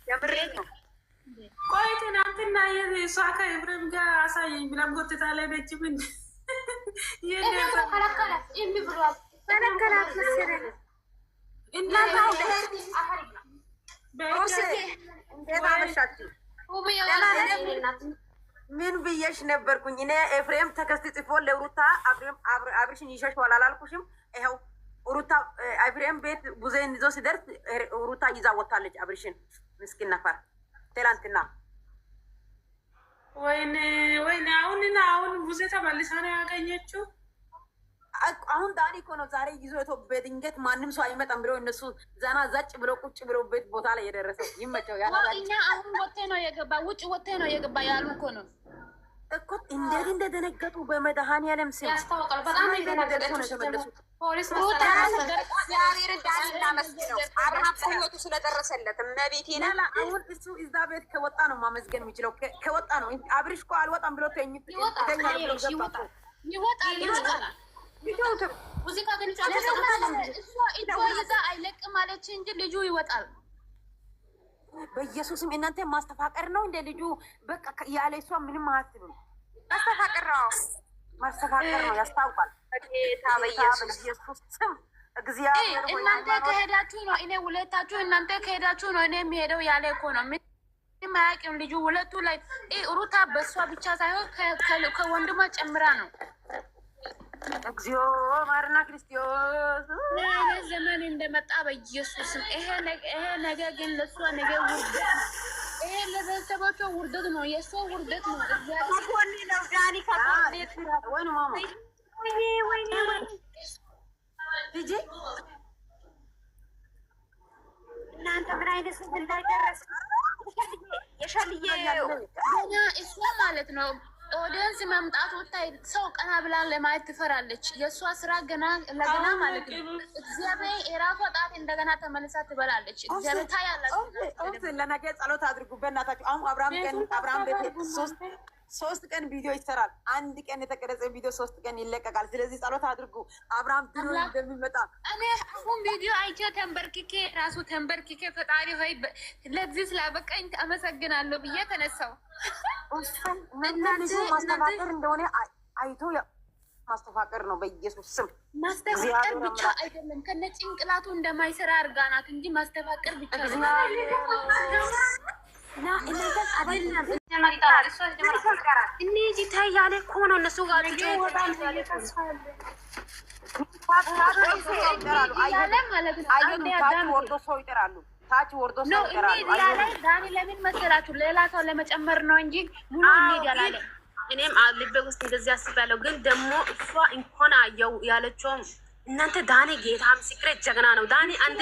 የምሬት ነው። ቆይ ትናንትና የሷ ከኢብራሂም ጋር አሳየኝ ብላም ጎትታ ላይ ነች። ምን ተነከላት መሰለኝ። እንዴት አመሻችሁ? ምን ብዬሽ ነበርኩኝ እኔ? ኤፍሬም ተከስት ጽፎ ለሩታ አብርሽን ይሸሸዋል አላልኩሽም? ይኸው ሩታ ኤፍሬም ቤት ቡዜን ይዞ ሲደርስ ሩታ ይዛ ወጣለች አብርሽን። ምስኪን ነበር ትላንትና። ወይኔ አሁን ቡዜ ተመልሳ ነው ያገኘችው። አሁን ዳኒ እኮ ነው ዛሬ ይዞ በድንገት ማንም ሰው አይመጣም ብሎ እነሱ ዘና ዘጭ ብሎ ቁጭ ብሎ ቤት ቦታ ላይ የደረሰው ይመቸው እኛ አሁን ወጥቴ ነው የገባ ውጭ ወጥቴ ነው የገባ ያሉ እኮ ነው እኮ። እንዴት እንደደነገጡ በመድኃኒዓለም ስም ያስታውቃል። በጣም እንደደነገጡ ነው የተመለሱት። ፖሊስ አብርሃም ህይወቱ ስለደረሰለት መቤቴ ነ አሁን እሱ እዛ ቤት ከወጣ ነው ማመስገን የሚችለው። ከወጣ ነው አብርሽ እኮ አልወጣም ብሎ ይወጣል። ሙዚቃ ግን እሷ ይዛ አይለቅም አለች እንጂ ልጁ ይወጣል። በኢየሱስም እናንተ ማስተፋቀር ነው እንደ ልጁ በቃ ያለ እሷ ምንም አያስብም። ማስተፋቀር ነው ያስታውቃል። በኢየሱስ ስም እግዚአብሔር እናንተ ከሄዳችሁ ነው እኔ ሁለታችሁ እናንተ ከሄዳችሁ ነው እኔ የሚሄደው ያለ እኮ ነው። ምንም አያውቅም ልጁ ሁለቱ ላይ ሩታ በእሷ ብቻ ሳይሆን ከወንድሟ ጨምራ ነው። እግዚኦ ማርና ክርስቶስ ዘመን እንደመጣ በኢየሱስም ይሄ ነገር ግን ለእሷ ነገር ውርደት፣ ይሄ ለቤተሰቦቿ ውርደት ነው፣ የእሷ ውርደት ነው። ልጄ እናንተ ምን አይነት ስም እንዳይደረስ የሻልዬ እሷ ማለት ነው። ኦዲየንስ መምጣት ወጣ ሰው ቀና ብላ ለማየት ትፈራለች። የእሷ ስራ ገና ለገና ማለት ነው። እግዚአብሔር የራሷ ጣት እንደገና ተመልሳ ትበላለች። እግዚአብሔር ታያላችሁ። ለነገ ጸሎት አድርጉ በእናታችሁ። አሁን አብርሃም ቤት ሶስት ቀን ቪዲዮ ይሰራል። አንድ ቀን የተቀረጸ ቪዲዮ 3 ቀን ይለቀቃል። ስለዚህ ጸሎት አድርጉ አብርሃም ድሮ እንደሚመጣ። እኔ አሁን ቪዲዮ አይቼ ተንበርክኬ ፈጣሪ ሆይ ለዚህ ስላበቃኝ አመሰግናለሁ ብዬ ተነሳው። ማስተፋቀር እንደሆነ አይቶ ማስተፋቀር ነው። በኢየሱስ ስም ማስተፋቀር ብቻ አይደለም ከነ ጭንቅላቱ እንደማይሰራ እርጋናት እንጂ ማስተፋቀር ብቻ እነዚህ ታያለ እኮ ነው እነሱ ጋር ታች ወርዶ ሰው ይጠራሉ። ዳኒ ለምን መሰላችሁ? ሌላ ሰው ለመጨመር ነው እንጂ ሙሉ ይሄዳል። እኔም ልቤ ውስጥ እንደዚህ አስባለሁ። ግን ደግሞ እሷ እንኳን አየው ያለችው እናንተ ዳኒ ጌታ ምስክሬ ጀግና ነው። ዳኒ አንዴ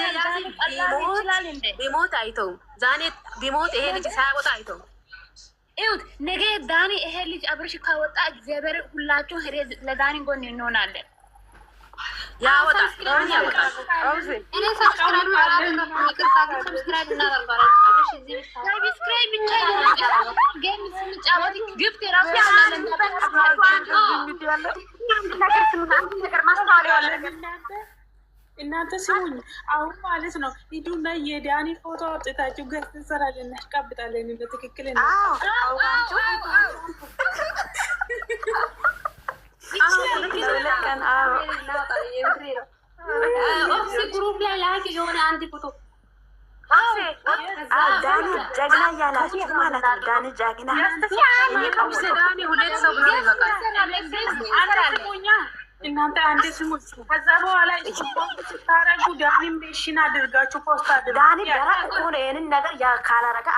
ቢሞት አይተው ዳኒ ቢሞት ይሄ ልጅ ሳይወጣ አይተው እዩት። ነገ ዳኒ ይሄ ልጅ አብርሽ ካወጣ እግዚአብሔር ሁላችሁ ለዳኒ ጎን እንሆናለን። ያወጣ ዳኒ ያወጣ እኔ ሰብስክራይብ እናደርጋለን። ሰብስክራይብ ብቻ ጌም ስንጫወት ግፍት ራሱ ያላለን እናንተ ስሙኝ። አሁን ማለት ነው ሂዱና የዳኒ ፎቶ አውጥታችሁ ገዝት እንሰራለን፣ እናሽቃብጣለን። በትክክል ግሩፕ ላይ ላኪ የሆነ አንድ ፎቶ ዳኒ ጀግና እያላችሁ ማለት ነው። ዳኒ ጀግና ዳኒ ሁለት ሰው ብሎ ይበቃል። እናንተ አንዴ ስሙ። ከዛ በኋላ ስታረጉ ዳኒም ቤሽን አድርጋችሁ ፖስት አድርጉ። ዳኒ ደረቅ ሆነ ይህንን ነገር ካላረገ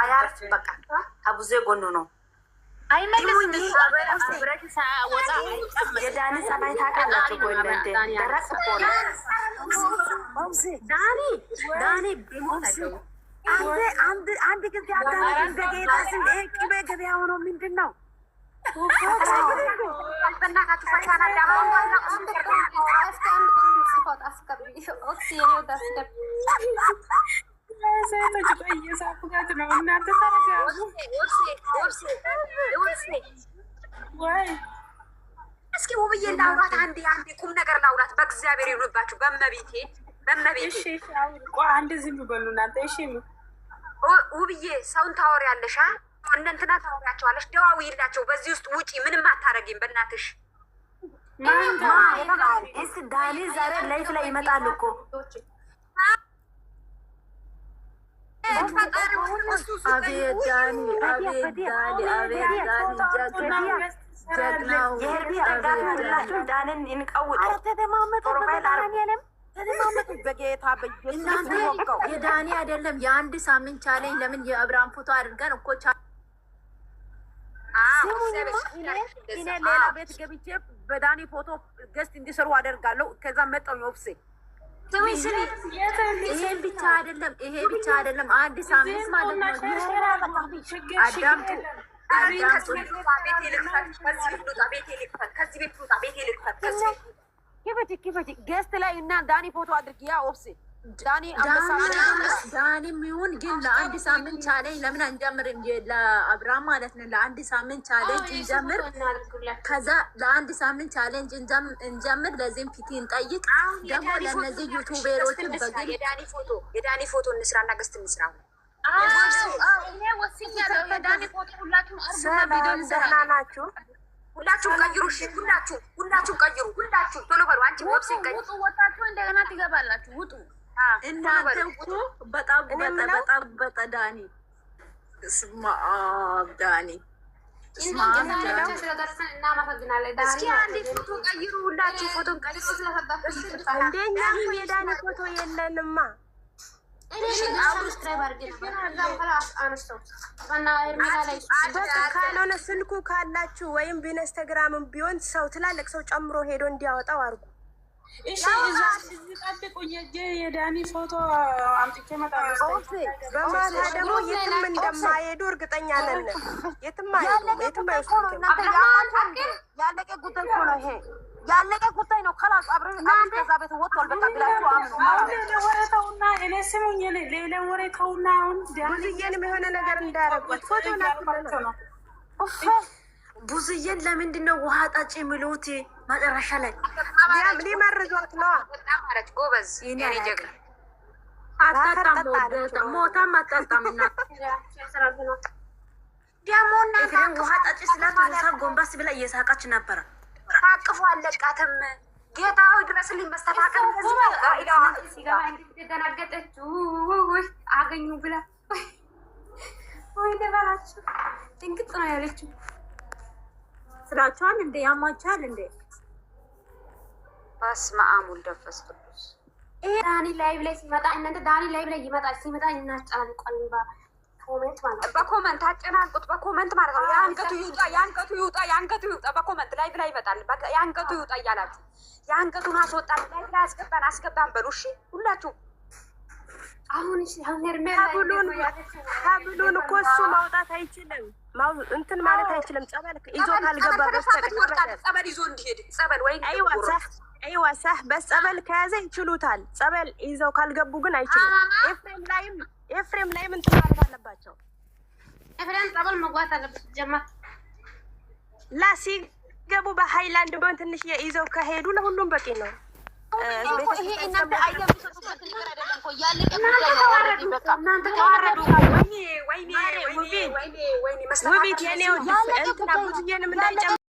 አያርፍ። በቃ ከብዙ ጎኑ ነው አይመለስም። የዳኒ ጸባይ ታውቃላችሁ እኮ እናንተ ደረቅ ሆነ ዳኒ አንድ ጊዜ አዳሚ በጌታ ስም ቅቤ ገበያ ሆኖ ምንድን ነው እየሳፍጋት ነው። እናንተ ተረጋጉ። እስኪ ውብዬ ላውራት፣ አንዴ ቁም ነገር ላውራት። በእግዚአብሔር ይሁንባችሁ። በመቤቴ አንድ ዝም በሉ እናንተ። እሺ ውብዬ ሰውን ታወሪያለሽ? እነ እንትና ታወሪያቸዋለሽ? ደዋውይላቸው። በዚህ ውስጥ ውጪ፣ ምንም አታረጊም። በእናትሽ እስኪ ዳኒ ዛሬ ላይፍ ላይ ይመጣል እኮ አቤት ዳኒ፣ አቤት ዳኒ፣ አቤት ዳኒ ጀግናው ዳንን እንቀውጥ በጌታ እናንተ የዳኒ አይደለም የአንድ ሳምንት ቻለኝ። ለምን የአብርሃም ፎቶ አድርገን እኮ እኔ ሌላ ቤት ገብቼ በዳኒ ፎቶ ገስት እንዲሰሩ አደርጋለሁ። ከዛ መጣው ኦፍሴ ይሄን ብቻ አይደለም፣ ይሄ ብቻ አይደለም። አንድ ሳምንት ማለት ነው። አዳምጡ ገስት ላይ እና ዳኒ ፎቶ አድርጊ። ያ ኦፍሴ ዳኒ የሚሆን ግን ለአንድ ሳምንት ቻሌንጅ ለምን አንጀምር? ለአብርሃም ማለት ነው። ለአንድ ሳምንት ቻሌንጅ እንጀምር። ከዛ ለአንድ ሳምንት ቻሌንጅ እንጀምር። ለዚህም ፊት እንጠይቅ። ደግሞ ለእነዚህ ዩቱቤሮች የዳኒ ፎቶ እንስራና ገስት እንስራ። ሁላችሁም ቀይሩ። እሺ ሁላችሁም ቀይሩ። ሁላችሁም ቶሎ በሉ። አንቺ ወብሴ ቀይሩ። ወጣችሁ እንደገና ትገባላችሁ። ውጡ። እናንተ እኮ በጣም ዳኒ እስማ ዳኒ እስኪ አንዴ ፎቶ ቀይሩ። ሁላችሁ ፎቶን ቀይሩ። እንደኛ የዳኒ ፎቶ የለንማ። ካልሆነ ስልኩ ካላችሁ ወይም በኢንስታግራምም ቢሆን ሰው ትላልቅ ሰው ጨምሮ ሄዶ እንዲያወጣው አድርጉ። እሺ እዛ ጠብቁኝ። የዳኒ ፎቶ አምጥቼ እመጣለሁ። በማታ ደግሞ የትም እንደማይሄዱ እርግጠኛ ነን። የትም አይወስዱትም። ያለቀ ጉዳይ እኮ ነው። ይሄ ያለቀ ጉዳይ ነው። ከላስ አብረን ከዛ ቤት ወጥቷል። በቃ ብላችሁ አምኑ። ወሬታውና እኔ ስሙኝ፣ ሌላ ወሬታውና አሁን ብዙዬንም የሆነ ነገር እንዳያረጓት ፎቶ ናቸው ነው። ብዙዬን ለምንድን ነው ውሃ ጠጪ የሚሉት? መጨረሻ ላይ ሊመርዟት ነው። ማረች ጎበዝ የኔ ጀግና አጣጣም ሞታም አጣጣምና ዲያሞና ውሃ ጠጪ ስላት ውሳ ጎንባስ ብላ እየሳቀች ነበረ። ታቅፎ አለቃትም። ጌታ ሆይ ድረስልኝ። መስተፋቀር ሲገባ እንደተደናገጠችው አገኙ ብላ ወይ ደባላችሁ ድንግጥ ነው ያለችው። ስራቸዋን እንደ ያማቻል እንደ በስመ አብ ወወልድ ወመንፈስ ቅዱስ። ዳኒ ላይቭ ላይ ሲመጣ እናንተ ዳኒ ላይቭ ላይ ይመጣል። ሲመጣ እናስጨናንቋል። ኮሜንት ማለት በኮሜንት አጨናንቁት። በኮሜንት ማለት ነው። የአንገቱ ይውጣ፣ የአንገቱ ይውጣ፣ የአንገቱ ይውጣ። በኮሜንት ላይቭ ላይ ይመጣል። የአንገቱ ይውጣ እያላችሁ የአንገቱን አስወጣን፣ ላይቭ ላይ አስገባን በሉ። እሺ ሁላችሁ አሁን እሺ ሀብሉን እኮ እሱ ማውጣት አይችልም። እንትን ማለት አይችልም። ጸበል ይዞ ካልገባ በስተቀር ጸበል ይዞ እንዲሄድ ጸበል ወይ አይዋ ሳህ በጸበል ከያዘ ይችሉታል። ጸበል ይዘው ካልገቡ ግን አይችሉም። ኤፍሬም ላይም እንትን ማለት አለባቸው። ኤፍሬም ጸበል መግባት አለበት። ጀማት ሲገቡ በሃይላንድ ቢሆን ትንሽ ይዘው ከሄዱ ለሁሉም በቂ ነው። ይሄ እናንተ አይደምሰጡበት ነገር አይደለም እኮ ያለቀ ጉዳይ ነው። እናንተ ተዋረዱ። ወይኔ ውቢት የኔው እንትና ብዙዬንም እንዳይጨምር